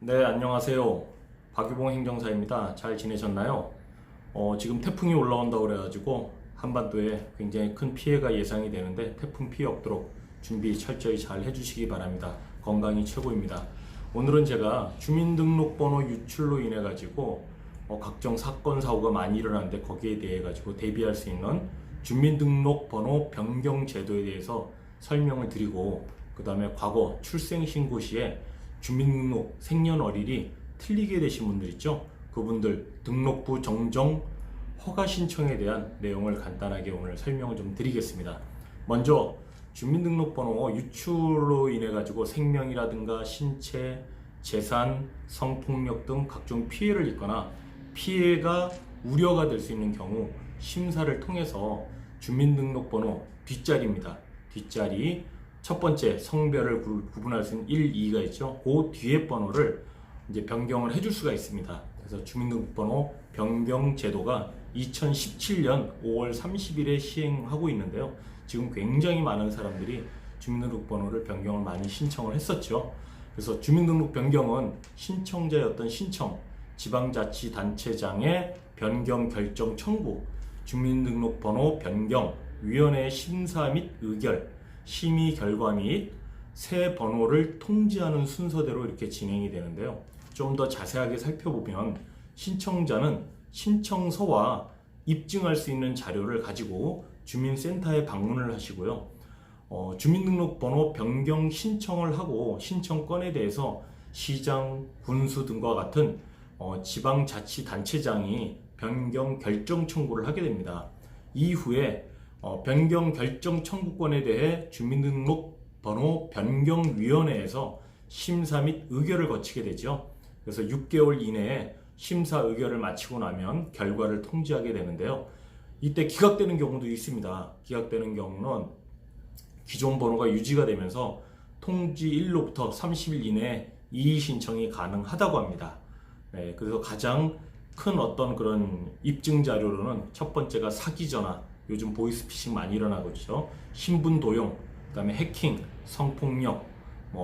네, 안녕하세요. 박유봉 행정사입니다. 잘 지내셨나요? 지금 태풍이 올라온다고 그래가지고 한반도에 굉장히 큰 피해가 예상이 되는데 태풍 피해 없도록 준비 철저히 잘 해주시기 바랍니다. 건강이 최고입니다. 오늘은 제가 주민등록번호 유출로 인해 가지고 각종 사건 사고가 많이 일어나는데 거기에 대해 가지고 대비할 수 있는 주민등록번호 변경 제도에 대해서 설명을 드리고, 그 다음에 과거 출생신고 시에 주민등록 생년월일이 틀리게 되신 분들 있죠? 그분들 등록부 정정 허가 신청에 대한 내용을 간단하게 오늘 설명을 좀 드리겠습니다. 먼저 주민등록번호 유출로 인해 가지고 생명이라든가 신체, 재산, 성폭력 등 각종 피해를 입거나 피해가 우려가 될 수 있는 경우 심사를 통해서 주민등록번호 뒷자리입니다. 뒷자리 첫 번째 성별을 구분할 수 있는 1, 2가 있죠. 그 뒤에 번호를 이제 변경을 해줄 수가 있습니다. 그래서 주민등록번호 변경 제도가 2017년 5월 30일에 시행하고 있는데요. 지금 굉장히 많은 사람들이 주민등록번호를 변경을 많이 신청을 했었죠. 그래서 주민등록 변경은 신청자의 어떤 신청, 지방자치단체장의 변경 결정 청구, 주민등록번호 변경, 위원회의 심사 및 의결, 심의 결과 및 새 번호를 통지하는 순서대로 이렇게 진행이 되는데요. 좀 더 자세하게 살펴보면 신청자는 신청서와 입증할 수 있는 자료를 가지고 주민센터에 방문을 하시고요. 주민등록번호 변경 신청을 하고 신청건에 대해서 시장, 군수 등과 같은 지방자치단체장이 변경 결정 청구를 하게 됩니다. 이후에 변경 결정 청구권에 대해 주민등록번호 변경위원회에서 심사 및 의결을 거치게 되죠. 그래서 6개월 이내에 심사 의결을 마치고 나면 결과를 통지하게 되는데요. 이때 기각되는 경우도 있습니다. 기각되는 경우는 기존 번호가 유지가 되면서 통지일로부터 30일 이내에 이의 신청이 가능하다고 합니다. 네, 그래서 가장 큰 어떤 그런 입증 자료로는 첫 번째가 사기 전화, 요즘 보이스피싱 많이 일어나고 있죠. 신분 도용, 그다음에 해킹, 성폭력,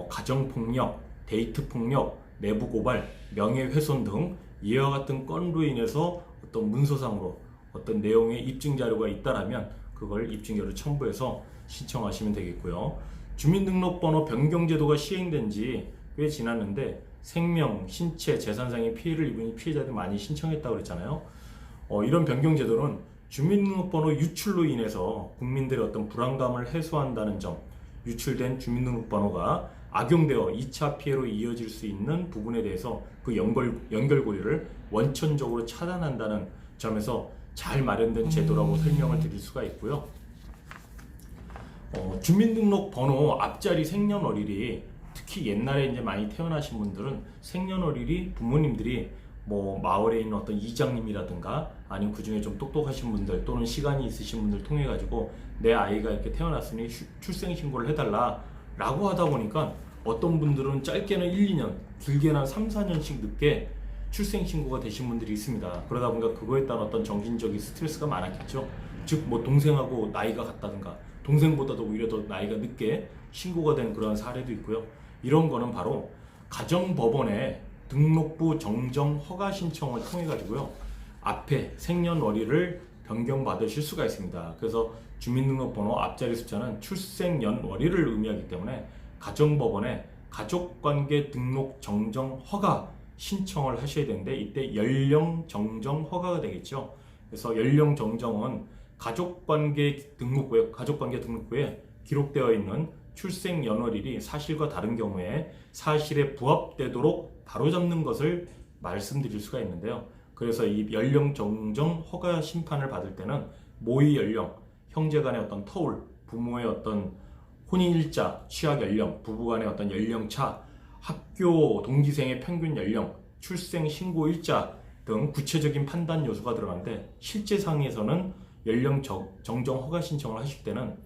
가정폭력, 데이트폭력, 내부 고발, 명예훼손 등 이와 같은 건으로 인해서 어떤 문서상으로 어떤 내용의 입증 자료가 있다라면 그걸 입증 자료 첨부해서 신청하시면 되겠고요. 주민등록번호 변경 제도가 시행된 지 꽤 지났는데 생명, 신체, 재산상의 피해를 입은 피해자들이 많이 신청했다고 그랬잖아요. 이런 변경 제도는 주민등록번호 유출로 인해서 국민들의 어떤 불안감을 해소한다는 점, 유출된 주민등록번호가 악용되어 2차 피해로 이어질 수 있는 부분에 대해서 그 연결고리를 원천적으로 차단한다는 점에서 잘 마련된 제도라고 설명을 드릴 수가 있고요. 주민등록번호 앞자리 생년월일이 특히 옛날에 이제 많이 태어나신 분들은 생년월일이 부모님들이 마을에 있는 어떤 이장님이라든가 아니면 그 중에 좀 똑똑하신 분들 또는 시간이 있으신 분들 통해 가지고 내 아이가 이렇게 태어났으니 출생신고를 해달라 라고 하다 보니까 어떤 분들은 짧게는 1, 2년, 길게는 3, 4년씩 늦게 출생신고가 되신 분들이 있습니다. 그러다 보니까 그거에 따른 어떤 정신적인 스트레스가 많았겠죠. 즉 동생하고 나이가 같다든가 동생보다도 오히려 더 나이가 늦게 신고가 된 그런 사례도 있고요. 이런 거는 바로 가정법원에 등록부 정정 허가 신청을 통해 가지고요. 앞에 생년월일을 변경받으실 수가 있습니다. 그래서 주민등록번호 앞자리 숫자는 출생연월일을 의미하기 때문에 가정법원에 가족관계 등록 정정 허가 신청을 하셔야 되는데 이때 연령 정정 허가가 되겠죠. 그래서 연령 정정은 가족관계 등록부에 기록되어 있는 출생연월일이 사실과 다른 경우에 사실에 부합되도록 바로잡는 것을 말씀드릴 수가 있는데요. 그래서 이 연령 정정 허가 심판을 받을 때는 모의 연령, 형제 간의 어떤 터울, 부모의 어떤 혼인일자, 취약 연령, 부부 간의 어떤 연령차, 학교 동기생의 평균 연령, 출생 신고일자 등 구체적인 판단 요소가 들어가는데 실제 상에서는 연령 정정 허가 신청을 하실 때는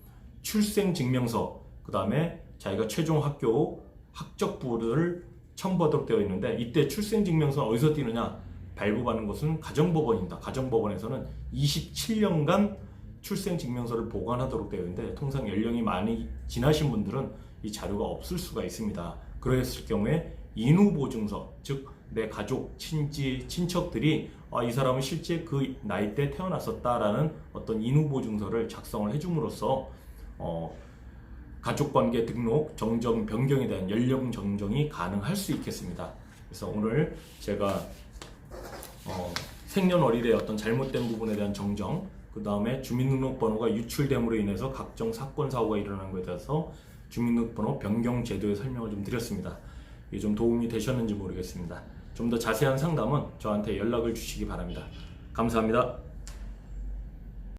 출생증명서, 그 다음에 자기가 최종 학교 학적부를 첨부하도록 되어 있는데 이때 출생증명서 어디서 띄느냐? 발부받는 곳은 가정법원입니다. 가정법원에서는 27년간 출생증명서를 보관하도록 되어 있는데 통상 연령이 많이 지나신 분들은 이 자료가 없을 수가 있습니다. 그랬을 경우에 인후보증서, 즉 내 가족, 친지, 친척들이 이 사람은 실제 그 나이 때 태어났었다라는 어떤 인후보증서를 작성을 해줌으로써 가족관계 등록, 정정, 변경에 대한 연령 정정이 가능할 수 있겠습니다. 그래서 오늘 제가 생년월일의 어떤 잘못된 부분에 대한 정정, 그 다음에 주민등록번호가 유출됨으로 인해서 각종 사건, 사고가 일어나는 것에 대해서 주민등록번호 변경 제도의 설명을 좀 드렸습니다. 이게 좀 도움이 되셨는지 모르겠습니다. 좀 더 자세한 상담은 저한테 연락을 주시기 바랍니다. 감사합니다.